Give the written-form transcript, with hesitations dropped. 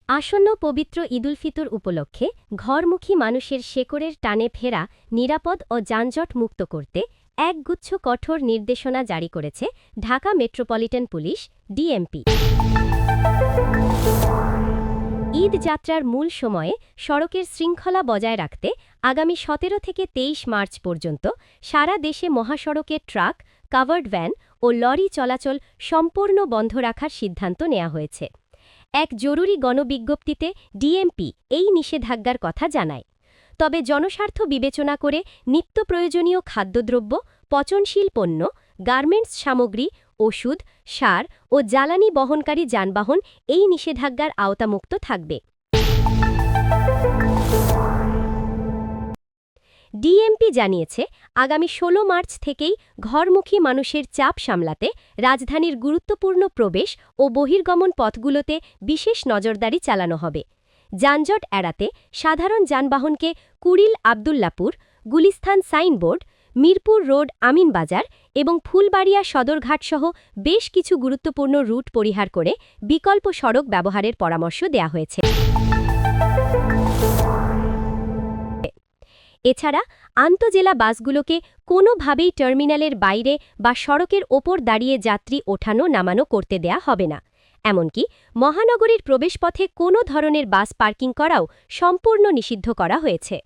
আসন্ন পবিত্র ঈদুল ফিতর উপলক্ষে ঘরমুখী মানুষের শেকড়ের টানে ফেরা নিরাপদ ও যানজট মুক্ত করতে একগুচ্ছ কঠোর নির্দেশনা জারি করেছে Dhaka metropolitan police DMP. Eid যাত্রার মূল সময়ে সড়কের শৃঙ্খলা বজায় রাখতে আগামী ১৭ থেকে ২৩ মার্চ পর্যন্ত সারা দেশে মহাসড়কে ট্রাক, কাভার্ড ভ্যান ও লরি চলাচল সম্পূর্ণ বন্ধ রাখার সিদ্ধান্ত নেওয়া হয়েছে। এক জরুরি গণবিজ্ঞপ্তিতে ডিএমপি এই নিষেধাজ্ঞার কথা জানায়। তবে জনস্বার্থ বিবেচনা করে নিত্য প্রয়োজনীয় খাদ্যদ্রব্য, পচনশীল পণ্য, গার্মেন্টস সামগ্রী, ওষুধ, সার ও জ্বালানি বহনকারী যানবাহন এই নিষেধাজ্ঞার আওতামুক্ত থাকবে। ডিএমপি জানিয়েছে, আগামী ১৬ মার্চ থেকেই ঘরমুখী মানুষের চাপ সামলাতে রাজধানীর গুরুত্বপূর্ণ প্রবেশ ও বহির্গমন পথগুলোতে বিশেষ নজরদারি চালানো হবে। যানজট এড়াতে সাধারণ যানবাহনকে কুড়িল আবদুল্লাপুর, গুলিস্তান সাইনবোর্ড, মিরপুর রোড আমিনবাজার এবং ফুলবাড়িয়া সদরঘাটসহ বেশ কিছু গুরুত্বপূর্ণ রুট পরিহার করে বিকল্প সড়ক ব্যবহারের পরামর্শ দেওয়া হয়েছে। এছাড়া আন্তজেলা বাসগুলোকে কোনোভাবেই টার্মিনালের বাইরে বা সড়কের ওপর দাঁড়িয়ে যাত্রী ওঠানো নামানো করতে দেয়া হবে না। এমনকি মহানগরীর প্রবেশপথে কোনো ধরনের বাস পার্কিং করাও সম্পূর্ণ নিষিদ্ধ করা হয়েছে।